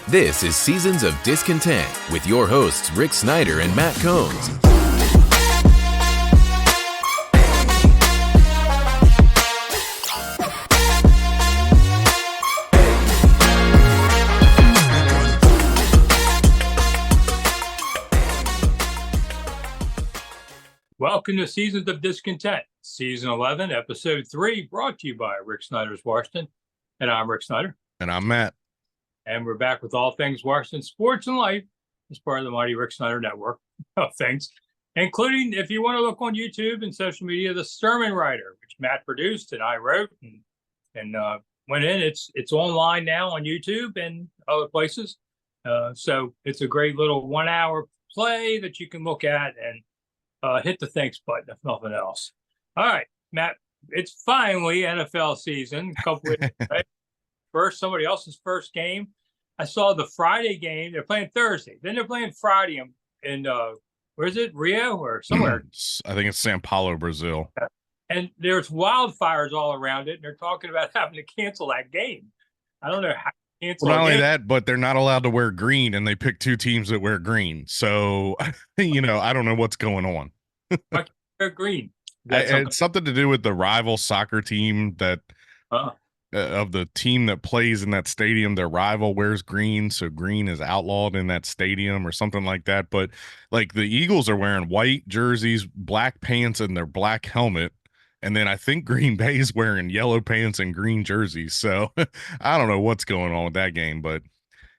This is Seasons of Discontent with your hosts Rick Snyder and Matt Combs. Welcome to Seasons of Discontent, Season 11, Episode 3, brought to you by Rick Snyder's Washington. And I'm Rick Snyder. And I'm Matt. And we're back with all things Washington sports and life as part of the mighty Rick Snyder network of things, including, if you want to look on YouTube and social media, the Sermon Writer, which Matt produced and I wrote and went in. It's online now on YouTube and other places. So it's a great little 1 hour play that you can look at and hit the thanks button, if nothing else. All right, Matt, it's finally NFL season. A couple weeks, right? Somebody else's first game. I saw the Friday game. They're playing Thursday. Then they're playing Friday in where is it? Rio or somewhere? I think it's Sao Paulo, Brazil. And there's wildfires all around it. And they're talking about having to cancel that game. I don't know how to cancel. Well, not only that, but they're not allowed to wear green, and they pick two teams that wear green. So, I don't know what's going on. They're green. It's something to do with the rival soccer team that of the team that plays in that stadium. Their rival wears green, so green is outlawed in that stadium or something like that. But like the Eagles are wearing white jerseys, black pants, and their black helmet. And then I think Green Bay is wearing yellow pants and green jerseys. So I don't know what's going on with that game, but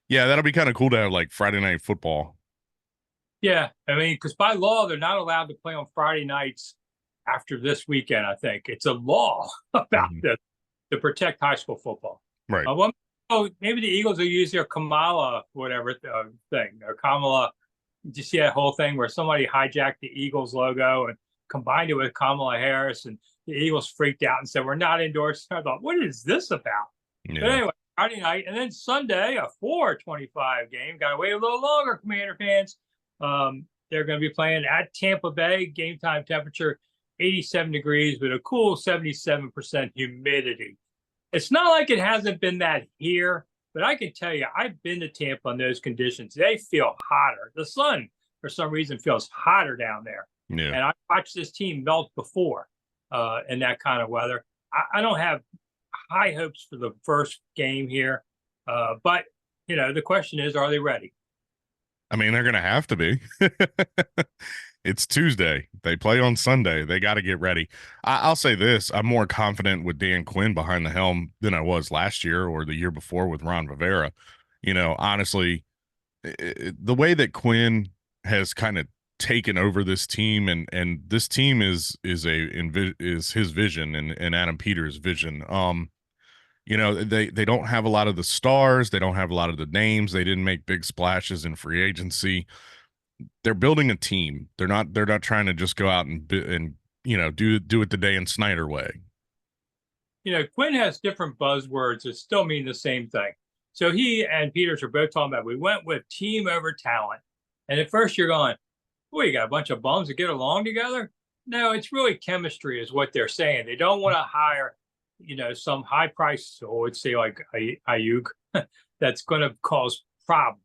yeah, that'll be kind of cool to have like Friday night football. Yeah, I mean, because by law, they're not allowed to play on Friday nights after this weekend, I think. It's a law about this to protect high school football. Right. Maybe the Eagles will use their Kamala, whatever thing, or Kamala. Did you see that whole thing where somebody hijacked the Eagles logo and combined it with Kamala Harris, and the Eagles freaked out and said, "We're not endorsing." I thought, what is this about? Yeah. But anyway, Friday night, and then Sunday, a 4:25 game. Got to wait a little longer, Commander fans. They're going to be playing at Tampa Bay. Game time temperature 87 degrees with a cool 77% humidity. It's not like it hasn't been that here, but I can tell you, I've been to Tampa in those conditions. They feel hotter. The sun, for some reason, feels hotter down there. Yeah. And I watched this team melt before in that kind of weather. I don't have high hopes for the first game here, but the question is, are they ready? I mean, they're going to have to be. It's Tuesday. They play on Sunday. They got to get ready. I'll say this. I'm more confident with Dan Quinn behind the helm than I was last year or the year before with Ron Rivera. Honestly, the way that Quinn has kind of taken over this team and this team is his vision and Adam Peters' vision. They don't have a lot of the stars. They don't have a lot of the names. They didn't make big splashes in free agency. They're building a team. They're not trying to just go out and do it the Dan Snyder way. Quinn has different buzzwords that still mean the same thing. So he and Peters are both talking about, we went with team over talent. And at first you're going, boy, you got a bunch of bums that get along together. No, it's really chemistry is what they're saying. They don't want to hire some high price, so I would say like Ayuk, that's going to cause problems.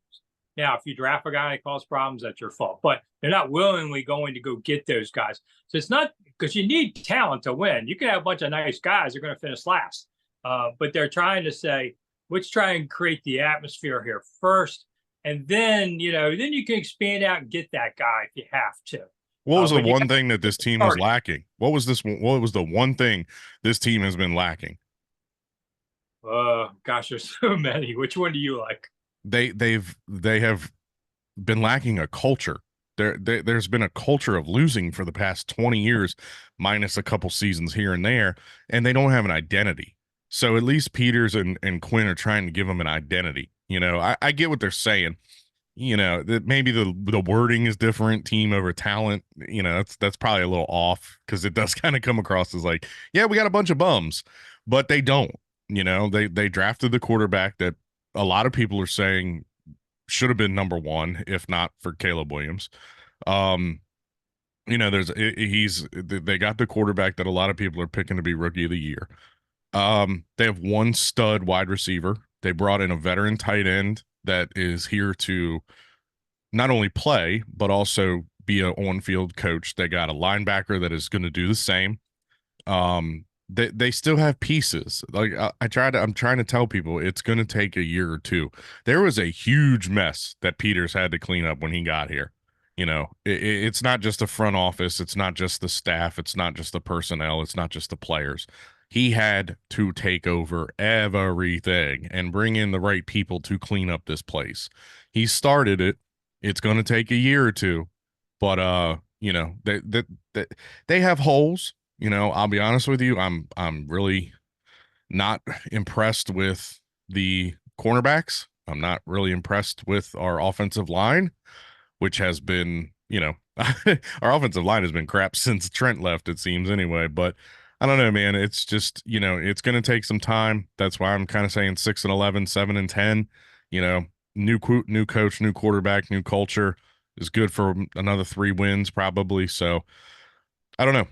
Now, if you draft a guy that causes problems, that's your fault. But they're not willingly going to go get those guys. So it's not because you need talent to win. You can have a bunch of nice guys that are going to finish last. But they're trying to say, let's try and create the atmosphere here first. And then, then you can expand out and get that guy if you have to. What was the one thing that this team was lacking? What was the one thing this team has been lacking? Gosh, there's so many. Which one do you like? They have been lacking a culture. There's been a culture of losing for the past 20 years, minus a couple seasons here and there, and they don't have an identity. So at least Peters and Quinn are trying to give them an identity. I get what they're saying. That maybe the wording is different, team over talent. That's probably a little off because it does kind of come across as like, yeah, we got a bunch of bums, but they don't. They drafted the quarterback that a lot of people are saying should have been number one, if not for Caleb Williams. They got the quarterback that a lot of people are picking to be rookie of the year. They have one stud wide receiver They brought in a veteran tight end that is here to not only play, but also be an on-field coach. They got a linebacker that is going to do the same. They still have pieces. Like I'm trying to tell people it's going to take a year or two. There was a huge mess that Peters had to clean up when he got here. It's not just the front office, it's not just the staff, it's not just the personnel, it's not just the players. He had to take over everything and bring in the right people to clean up this place. He started it. It's going to take a year or two, but they have holes. I'll be honest with you. I'm really not impressed with the cornerbacks. I'm not really impressed with our offensive line, which has been, our offensive line has been crap since Trent left, it seems anyway. But I don't know, man. It's just, it's going to take some time. That's why I'm kind of saying 6-11, 7-10. New coach, new quarterback, new culture is good for another 3 wins probably. So I don't know.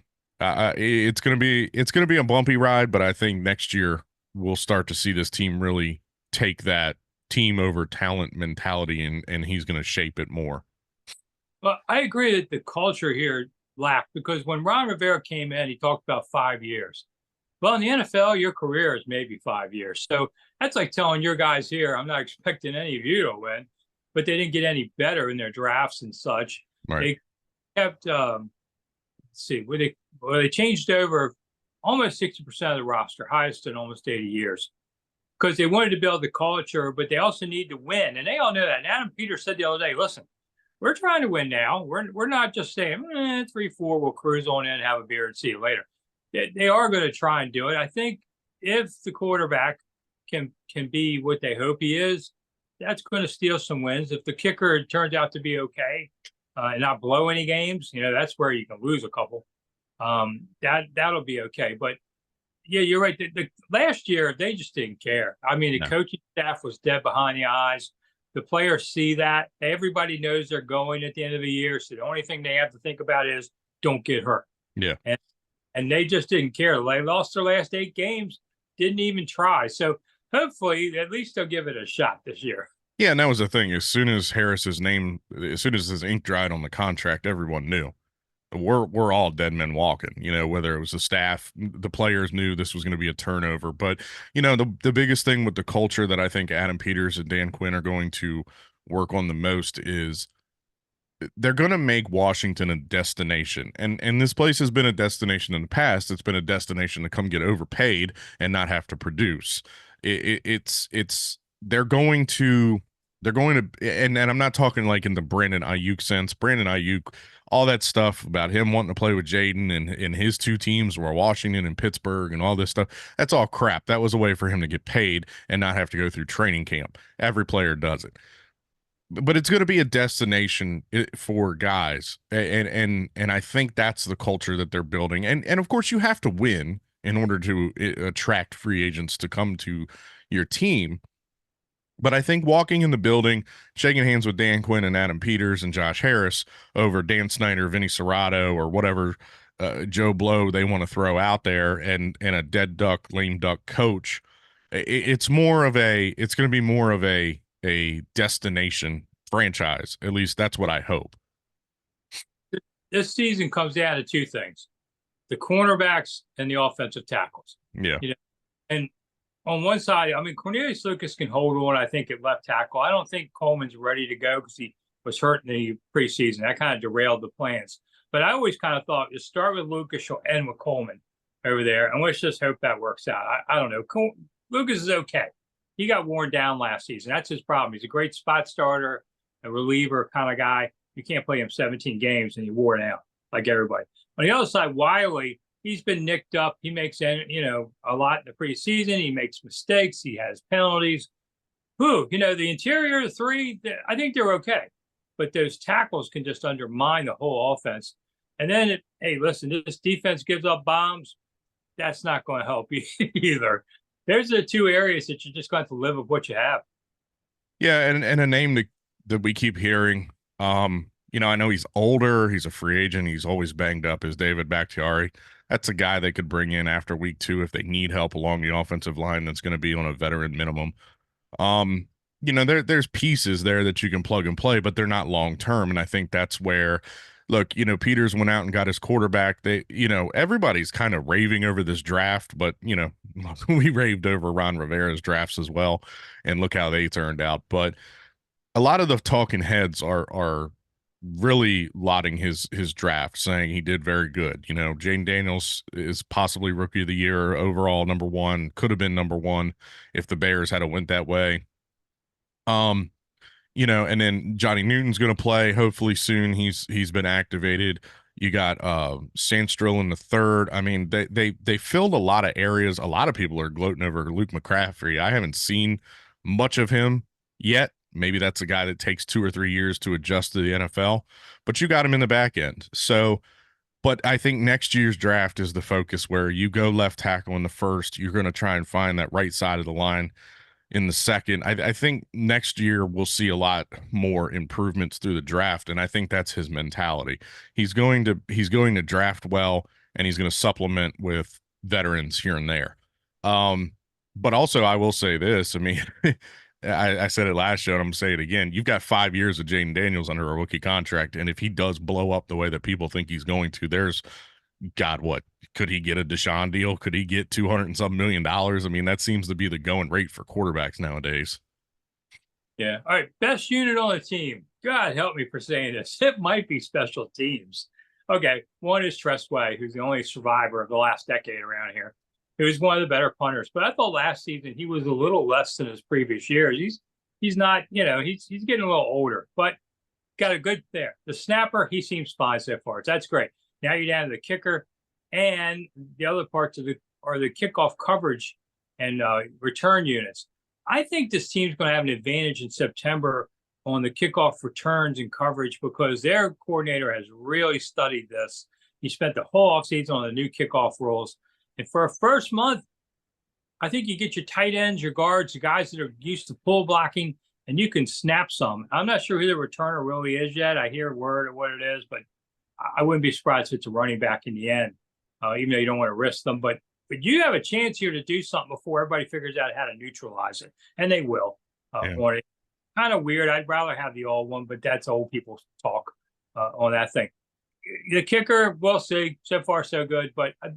It's gonna be a bumpy ride, but I think next year we'll start to see this team really take that team over talent mentality, and he's going to shape it more. Well, I agree that the culture here lacked, because when Ron Rivera came in, he talked about 5 years. Well, in the NFL, your career is maybe 5 years. So that's like telling your guys here, I'm not expecting any of you to win, but they didn't get any better in their drafts and such. Right. They kept, let's see, they changed over almost 60% of the roster, highest in almost 80 years, because they wanted to build the culture, but they also need to win. And they all know that. And Adam Peters said the other day, listen, we're trying to win now. We're not just saying 3-4, we'll cruise on in, have a beer, and see you later. They are going to try and do it. I think if the quarterback can be what they hope he is, that's going to steal some wins. If the kicker turns out to be okay and not blow any games, that's where you can lose a couple. That'll be okay. But yeah, you're right. The last year they just didn't care. I mean, the coaching staff was dead behind the eyes. The players see that. Everybody knows they're going at the end of the year. So the only thing they have to think about is don't get hurt. Yeah. And they just didn't care. They lost their last 8 games, didn't even try. So hopefully at least they'll give it a shot this year. Yeah, and that was the thing. As soon as his ink dried on the contract, everyone knew. We're all dead men walking, whether it was the staff, the players knew this was going to be a turnover. But, the biggest thing with the culture that I think Adam Peters and Dan Quinn are going to work on the most is they're going to make Washington a destination. And this place has been a destination in the past. It's been a destination to come get overpaid and not have to produce. They're going to, and I'm not talking like in the Brandon Ayuk sense. Brandon Ayuk, all that stuff about him wanting to play with Jaden and his 2 teams were Washington and Pittsburgh and all this stuff. That's all crap. That was a way for him to get paid and not have to go through training camp. Every player does it. But it's going to be a destination for guys. And I think that's the culture that they're building. And of course you have to win in order to attract free agents to come to your team. But I think walking in the building, shaking hands with Dan Quinn and Adam Peters and Josh Harris over Dan Snyder, Vinny Serrato, or whatever Joe Blow they want to throw out there, and a dead duck, lame duck coach, it's going to be more of a destination franchise. At least that's what I hope. This season comes down to 2 things: the cornerbacks and the offensive tackles. Yeah. And on one side, I mean, Cornelius Lucas can hold on, I think, at left tackle. I don't think Coleman's ready to go because he was hurt in the preseason. That kind of derailed the plans. But I always kind of thought, just start with Lucas, you'll end with Coleman over there. And let's just hope that works out. I don't know. Lucas is okay. He got worn down last season. That's his problem. He's a great spot starter, a reliever kind of guy. You can't play him 17 games and he wore down like everybody. On the other side, Wiley, he's been nicked up. He makes, a lot in the preseason. He makes mistakes. He has penalties. The interior 3, I think they're okay. But those tackles can just undermine the whole offense. And then, hey, listen, this defense gives up bombs. That's not going to help you either. There's the 2 areas that you're just going to live with what you have. Yeah, and a name that we keep hearing, I know he's older. He's a free agent. He's always banged up, is David Bakhtiari. That's a guy they could bring in after week 2 if they need help along the offensive line that's going to be on a veteran minimum. There's pieces there that you can plug and play, but they're not long term. And I think that's where, look, Peters went out and got his quarterback. Everybody's kind of raving over this draft, but we raved over Ron Rivera's drafts as well, and look how they turned out. But a lot of the talking heads are really lauding his draft, saying he did very good. Jane Daniels is possibly rookie of the year overall, number one, could have been number one if the Bears had went that way. Um, and then Johnny Newton's going to play hopefully soon. He's been activated. You got Sandstrill in the third. I mean, they filled a lot of areas. A lot of people are gloating over Luke McCaffrey. I haven't seen much of him yet. Maybe that's a guy that takes 2 or 3 years to adjust to the NFL, but you got him in the back end. So, but I think next year's draft is the focus, where you go left tackle in the first. You're going to try and find that right side of the line in the second. I think next year we'll see a lot more improvements through the draft, and I think that's his mentality. He's going to draft well, and he's going to supplement with veterans here and there. But also I will say this. I mean, I said it last show, and I'm gonna say it again. You've got 5 years of Jaden Daniels under a rookie contract, and if he does blow up the way that people think he's going to, there's God, what could he get a Deshaun deal? Could he get 200 and some $1 million? I mean, that seems to be the going rate for quarterbacks nowadays. Yeah. All right. Best unit on the team. God help me for saying this. It might be special teams. Okay. One is Tressway, who's the only survivor of the last decade around here. He was one of the better punters, but I thought last season he was a little less than his previous years. He's not, he's getting a little older, but got a good there. The snapper, he seems fine so far. That's great. Now you're down to the kicker, and the other parts of the kickoff coverage and return units. I think this team's going to have an advantage in September on the kickoff returns and coverage, because their coordinator has really studied this. He spent the whole offseason on the new kickoff rules. And for a first month, I think you get your tight ends, your guards, the guys that are used to pull blocking, and you can snap some. I'm not sure who the returner really is yet. I hear word of what it is, but I wouldn't be surprised if it's a running back in the end, even though you don't want to risk them. But you have a chance here to do something before everybody figures out how to neutralize it, and they will. On it. Kind of weird. I'd rather have the old one, but that's old people talk on that thing. The kicker, we'll see. So far, so good. But, I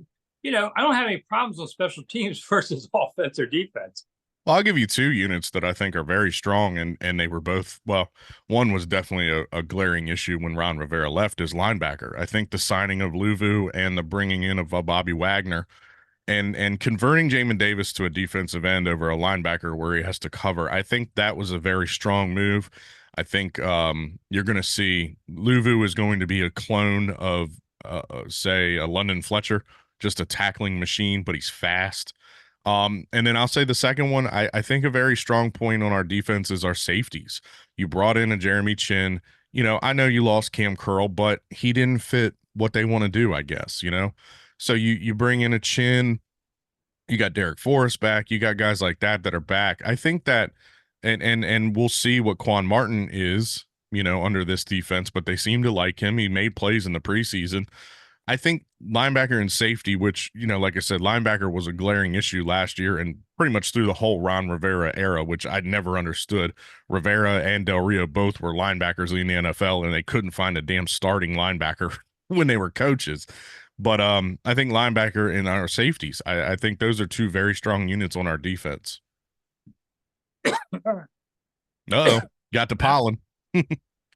don't have any problems on special teams versus offense or defense. Well, I'll give you 2 units that I think are very strong, and they were both, well, one was definitely a glaring issue when Ron Rivera left, is linebacker. I think the signing of Luvu and the bringing in of Bobby Wagner and converting Jamin Davis to a defensive end over a linebacker where he has to cover, I think that was a very strong move. I think you're going to see Luvu is going to be a clone of, say, a London Fletcher, just a tackling machine, but he's fast. And then I'll say the second one, I think a very strong point on our defense is our safeties. You brought in a Jeremy Chin. I know you lost Cam Curl, but he didn't fit what they want to do, I guess, So you bring in a Chin, you got Derek Forrest back, you got guys like that are back. I think that, and we'll see what Quan Martin is, under this defense, but they seem to like him. He made plays in the preseason. I think linebacker and safety, which, like I said, linebacker was a glaring issue last year and pretty much through the whole Ron Rivera era, which I'd never understood. Rivera and Del Rio both were linebackers in the NFL, and they couldn't find a damn starting linebacker when they were coaches. But I think linebacker and our safeties, I think those are 2 very strong units on our defense. Uh-oh, got the pollen. Yeah,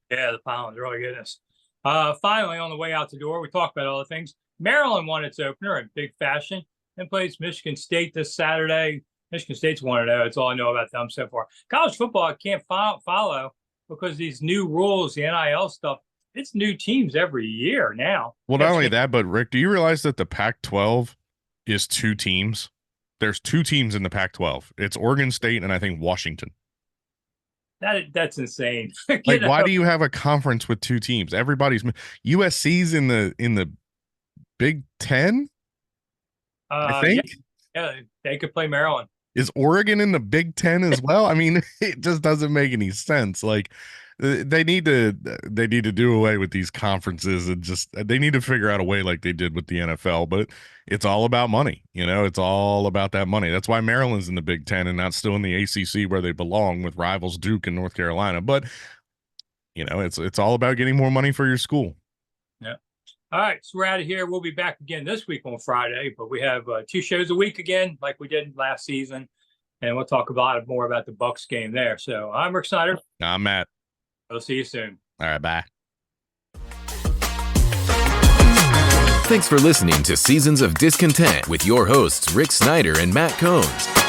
the pollen's really goodness. Finally, on the way out the door, we talked about all the things. Maryland won its opener in big fashion and plays Michigan State this Saturday. Michigan State's 1-0. That's all I know about them so far. College football, I can't follow because these new rules, the NIL stuff, it's new teams every year now. Well, not only that, but Rick, do you realize that the Pac-12 is 2 teams? There's 2 teams in the Pac-12. It's Oregon State and I think Washington. That's insane. Like, why do you have a conference with 2 teams? Everybody's USC's in the Big Ten. I think. Yeah, they could play Maryland. Is Oregon in the Big Ten as well? I mean, it just doesn't make any sense. Like they need to do away with these conferences and just they need to figure out a way like they did with the NFL. But it's all about money, it's all about that money. That's why Maryland's in the Big Ten and not still in the ACC where they belong with rivals Duke and North Carolina. But it's all about getting more money for your school. Yeah. All right, so we're out of here. We'll be back again this week on Friday, but we have 2 shows a week again, like we did last season, and we'll talk more about the Bucks game there. So I'm Rick Snyder. I'm Matt. We'll see you soon. All right, bye. Thanks for listening to Seasons of Discontent with your hosts, Rick Snyder and Matt Combs.